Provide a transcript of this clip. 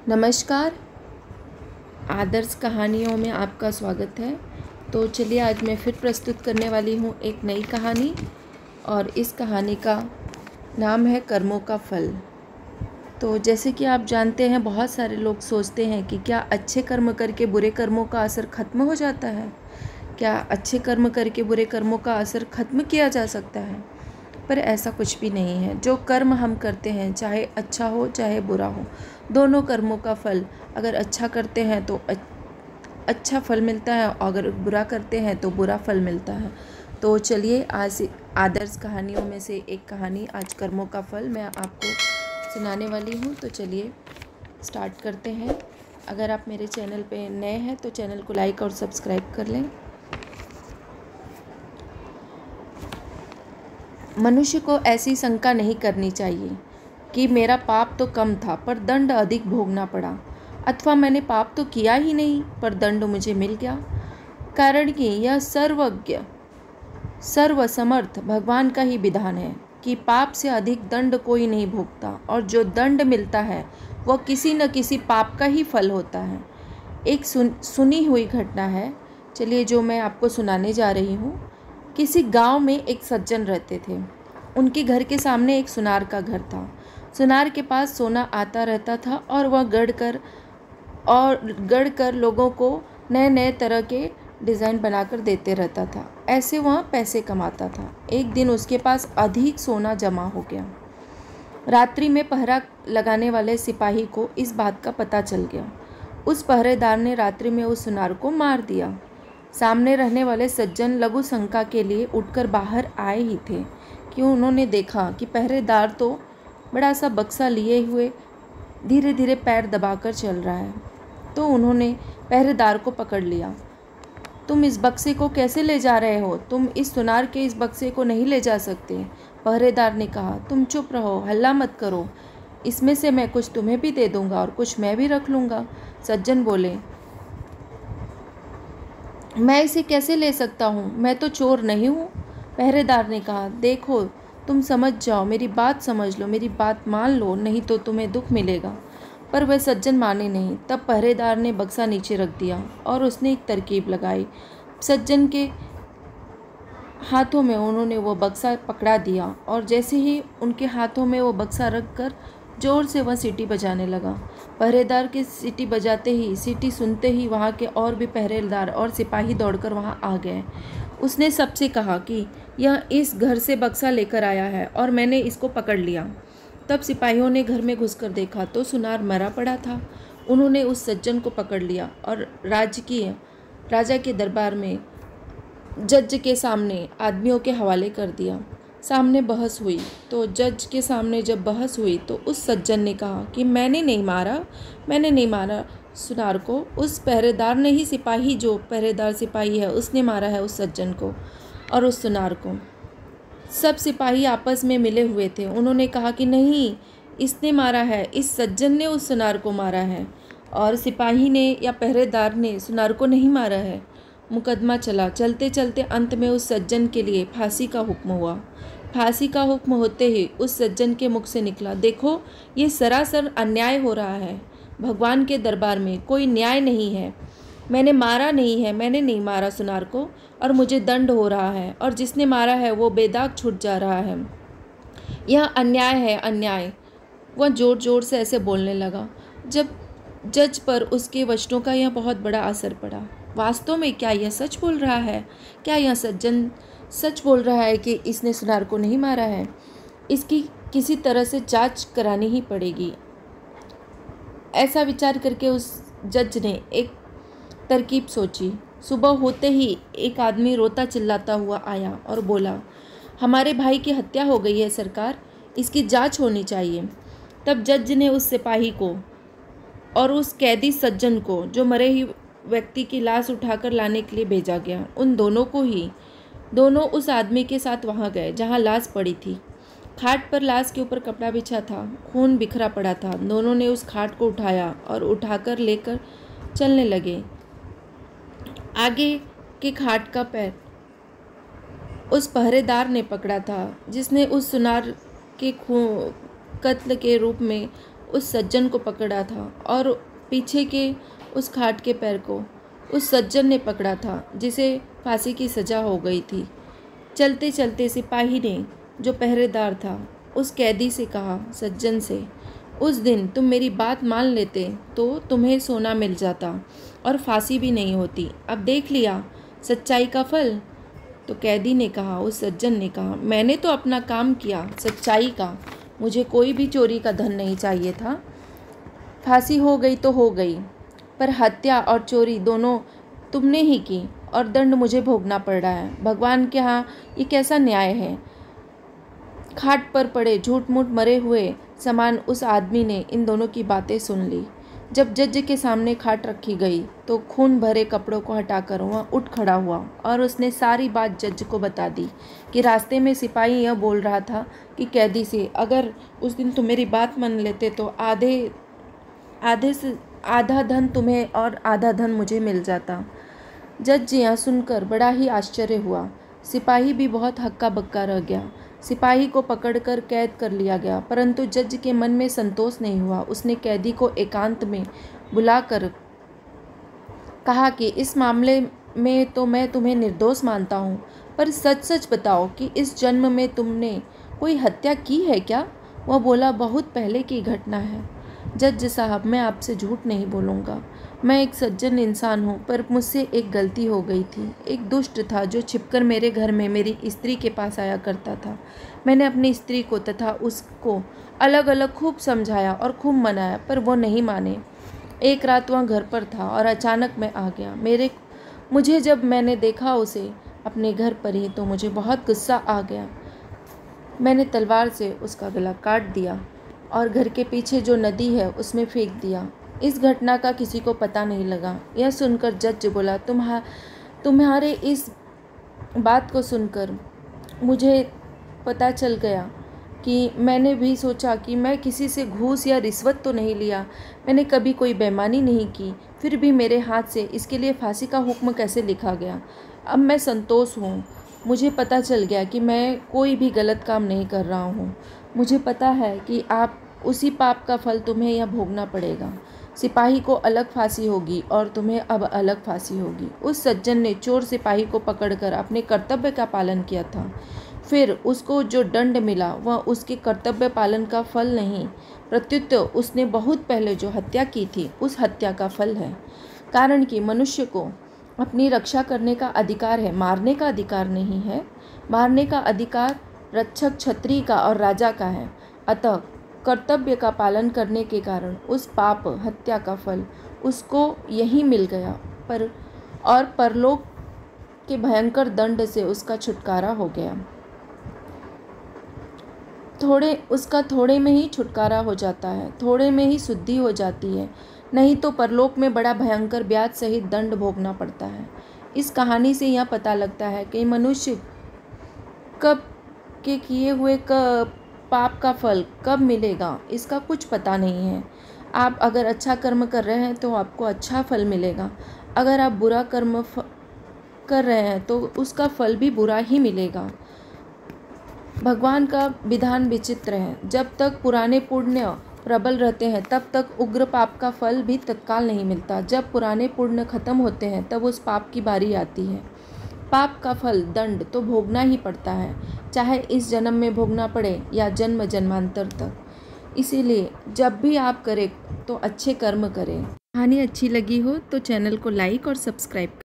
नमस्कार। आदर्श कहानियों में आपका स्वागत है। तो चलिए आज मैं फिर प्रस्तुत करने वाली हूँ एक नई कहानी और इस कहानी का नाम है कर्मों का फल। तो जैसे कि आप जानते हैं, बहुत सारे लोग सोचते हैं कि क्या अच्छे कर्म करके बुरे कर्मों का असर ख़त्म हो जाता है, क्या अच्छे कर्म करके बुरे कर्मों का असर ख़त्म किया जा सकता है। पर ऐसा कुछ भी नहीं है। जो कर्म हम करते हैं, चाहे अच्छा हो चाहे बुरा हो, दोनों कर्मों का फल, अगर अच्छा करते हैं तो अच्छा फल मिलता है, अगर बुरा करते हैं तो बुरा फल मिलता है। तो चलिए आज आदर्श कहानियों में से एक कहानी, आज कर्मों का फल, मैं आपको सुनाने वाली हूँ। तो चलिए स्टार्ट करते हैं। अगर आप मेरे चैनल पे नए हैं तो चैनल को लाइक और सब्सक्राइब कर लें। मनुष्य को ऐसी शंका नहीं करनी चाहिए कि मेरा पाप तो कम था पर दंड अधिक भोगना पड़ा, अथवा मैंने पाप तो किया ही नहीं पर दंड मुझे मिल गया। कारण कि यह सर्वज्ञ सर्वसमर्थ भगवान का ही विधान है कि पाप से अधिक दंड कोई नहीं भोगता, और जो दंड मिलता है वह किसी न किसी पाप का ही फल होता है। एक सुनी हुई घटना है, चलिए जो मैं आपको सुनाने जा रही हूँ। किसी गांव में एक सज्जन रहते थे। उनके घर के सामने एक सुनार का घर था। सुनार के पास सोना आता रहता था और वह गढ़ कर लोगों को नए नए तरह के डिज़ाइन बनाकर देते रहता था। ऐसे वह पैसे कमाता था। एक दिन उसके पास अधिक सोना जमा हो गया। रात्रि में पहरा लगाने वाले सिपाही को इस बात का पता चल गया। उस पहरेदार ने रात्रि में उस सुनार को मार दिया। सामने रहने वाले सज्जन लघु शंका के लिए उठकर बाहर आए ही थे कि उन्होंने देखा कि पहरेदार तो बड़ा सा बक्सा लिए हुए धीरे धीरे पैर दबाकर चल रहा है। तो उन्होंने पहरेदार को पकड़ लिया। तुम इस बक्से को कैसे ले जा रहे हो? तुम इस सुनार के इस बक्से को नहीं ले जा सकते। पहरेदार ने कहा, तुम चुप रहो, हल्ला मत करो, इसमें से मैं कुछ तुम्हें भी दे दूंगा और कुछ मैं भी रख लूँगा। सज्जन बोले, मैं इसे कैसे ले सकता हूँ, मैं तो चोर नहीं हूँ। पहरेदार ने कहा, देखो तुम समझ जाओ, मेरी बात समझ लो, मेरी बात मान लो, नहीं तो तुम्हें दुख मिलेगा। पर वह सज्जन माने नहीं। तब पहरेदार ने बक्सा नीचे रख दिया और उसने एक तरकीब लगाई। सज्जन के हाथों में उन्होंने वो बक्सा पकड़ा दिया और जैसे ही उनके हाथों में वो बक्सा रख कर जोर से वह सीटी बजाने लगा। पहरेदार की सीटी बजाते ही, सीटी सुनते ही वहाँ के और भी पहरेदार और सिपाही दौड़कर वहाँ आ गए। उसने सबसे कहा कि यह इस घर से बक्सा लेकर आया है और मैंने इसको पकड़ लिया। तब सिपाहियों ने घर में घुसकर देखा तो सुनार मरा पड़ा था। उन्होंने उस सज्जन को पकड़ लिया और राजा के दरबार में जज के सामने आदमियों के हवाले कर दिया। सामने बहस हुई तो जज के सामने जब बहस हुई तो उस सज्जन ने कहा कि मैंने नहीं मारा सुनार को। उस पहरेदार ने ही, सिपाही जो पहरेदार सिपाही है, उसने मारा है उस सज्जन को और उस सुनार को। सब सिपाही आपस में मिले हुए थे। उन्होंने कहा कि नहीं, इसने मारा है, इस सज्जन ने उस सुनार को मारा है और सिपाही ने या पहरेदार ने सुनार को नहीं मारा है। मुकदमा चला। चलते चलते अंत में उस सज्जन के लिए फांसी का हुक्म हुआ। फांसी का हुक्म होते ही उस सज्जन के मुख से निकला, देखो ये सरासर अन्याय हो रहा है। भगवान के दरबार में कोई न्याय नहीं है। मैंने नहीं मारा सुनार को और मुझे दंड हो रहा है, और जिसने मारा है वो बेदाग छूट जा रहा है। यह अन्याय है, अन्याय। वह जोर जोर से ऐसे बोलने लगा। जब जज पर उसके वचनों का यह बहुत बड़ा असर पड़ा। वास्तव में क्या यह सच बोल रहा है? क्या यह सज्जन सच बोल रहा है कि इसने सुनार को नहीं मारा है? इसकी किसी तरह से जांच करानी ही पड़ेगी। ऐसा विचार करके उस जज ने एक तरकीब सोची। सुबह होते ही एक आदमी रोता चिल्लाता हुआ आया और बोला, हमारे भाई की हत्या हो गई है सरकार, इसकी जांच होनी चाहिए। तब जज ने उस सिपाही को और उस कैदी सज्जन को, जो मरे ही व्यक्ति की लाश उठाकर लाने के लिए भेजा गया, उन दोनों को ही, दोनों उस आदमी के साथ वहां गए जहां लाश पड़ी थी। खाट पर लाश के ऊपर कपड़ा बिछा था, खून बिखरा पड़ा था। दोनों ने उस खाट को उठाया और उठाकर लेकर चलने लगे। आगे के खाट का पैर उस पहरेदार ने पकड़ा था जिसने उस सुनार के कत्ल के रूप में उस सज्जन को पकड़ा था और पीछे के उस खाट के पैर को उस सज्जन ने पकड़ा था जिसे फांसी की सज़ा हो गई थी। चलते चलते सिपाही ने, जो पहरेदार था, उस कैदी से कहा, सज्जन से, उस दिन तुम मेरी बात मान लेते तो तुम्हें सोना मिल जाता और फांसी भी नहीं होती। अब देख लिया सच्चाई का फल। तो कैदी ने कहा, उस सज्जन ने कहा, मैंने तो अपना काम किया सच्चाई का, मुझे कोई भी चोरी का धन नहीं चाहिए था। फांसी हो गई तो हो गई, पर हत्या और चोरी दोनों तुमने ही की और दंड मुझे भोगना पड़ रहा है। भगवान के यहाँ ये कैसा न्याय है। खाट पर पड़े झूठ मूठ मरे हुए समान उस आदमी ने इन दोनों की बातें सुन ली। जब जज के सामने खाट रखी गई तो खून भरे कपड़ों को हटाकर वह उठ खड़ा हुआ और उसने सारी बात जज को बता दी कि रास्ते में सिपाही यह बोल रहा था कि कैदी से, अगर उस दिन तुम मेरी बात मान लेते तो आधा धन तुम्हें और आधा धन मुझे मिल जाता। जज यह सुनकर बड़ा ही आश्चर्य हुआ। सिपाही भी बहुत हक्का बक्का रह गया। सिपाही को पकड़कर कैद कर लिया गया, परंतु जज के मन में संतोष नहीं हुआ। उसने कैदी को एकांत में बुलाकर कहा कि इस मामले में तो मैं तुम्हें निर्दोष मानता हूँ, पर सच सच बताओ कि इस जन्म में तुमने कोई हत्या की है क्या? वह बोला, बहुत पहले की घटना है जज साहब, मैं आपसे झूठ नहीं बोलूँगा। मैं एक सज्जन इंसान हूँ, पर मुझसे एक गलती हो गई थी। एक दुष्ट था जो छिपकर मेरे घर में मेरी स्त्री के पास आया करता था। मैंने अपनी स्त्री को तथा उसको अलग अलग खूब समझाया और खूब मनाया, पर वो नहीं माने। एक रात वह घर पर था और अचानक मैं आ गया। मुझे जब मैंने देखा उसे अपने घर पर ही, तो मुझे बहुत गुस्सा आ गया। मैंने तलवार से उसका गला काट दिया और घर के पीछे जो नदी है उसमें फेंक दिया। इस घटना का किसी को पता नहीं लगा। यह सुनकर जज बोला, तुम्हारे इस बात को सुनकर मुझे पता चल गया कि मैंने भी सोचा कि मैं किसी से घूस या रिश्वत तो नहीं लिया, मैंने कभी कोई बेईमानी नहीं की, फिर भी मेरे हाथ से इसके लिए फांसी का हुक्म कैसे लिखा गया। अब मैं संतोष हूँ। मुझे पता चल गया कि मैं कोई भी गलत काम नहीं कर रहा हूँ। मुझे पता है कि आप उसी पाप का फल तुम्हें यह भोगना पड़ेगा। सिपाही को अलग फांसी होगी और तुम्हें अब अलग फांसी होगी। उस सज्जन ने चोर सिपाही को पकड़कर अपने कर्तव्य का पालन किया था। फिर उसको जो दंड मिला वह उसके कर्तव्य पालन का फल नहीं, प्रत्युत उसने बहुत पहले जो हत्या की थी उस हत्या का फल है। कारण कि मनुष्य को अपनी रक्षा करने का अधिकार है, मारने का अधिकार नहीं है। मारने का अधिकार रक्षक क्षत्रिय का और राजा का है। अतः कर्तव्य का पालन करने के कारण उस पाप हत्या का फल उसको यही मिल गया, और परलोक के भयंकर दंड से उसका छुटकारा हो गया। थोड़े में ही छुटकारा हो जाता है, थोड़े में ही शुद्धि हो जाती है, नहीं तो परलोक में बड़ा भयंकर ब्याज सहित दंड भोगना पड़ता है। इस कहानी से यह पता लगता है कि मनुष्य कब के किए हुए पाप का फल कब मिलेगा इसका कुछ पता नहीं है। आप अगर अच्छा कर्म कर रहे हैं तो आपको अच्छा फल मिलेगा, अगर आप बुरा कर्म कर रहे हैं तो उसका फल भी बुरा ही मिलेगा। भगवान का विधान विचित्र है। जब तक पुराने पुण्य प्रबल रहते हैं तब तक उग्र पाप का फल भी तत्काल नहीं मिलता। जब पुराने पुण्य खत्म होते हैं तब उस पाप की बारी आती है। पाप का फल दंड तो भोगना ही पड़ता है, चाहे इस जन्म में भोगना पड़े या जन्म जन्मांतर तक। इसीलिए जब भी आप करें तो अच्छे कर्म करें। कहानी अच्छी लगी हो तो चैनल को लाइक और सब्सक्राइब करें।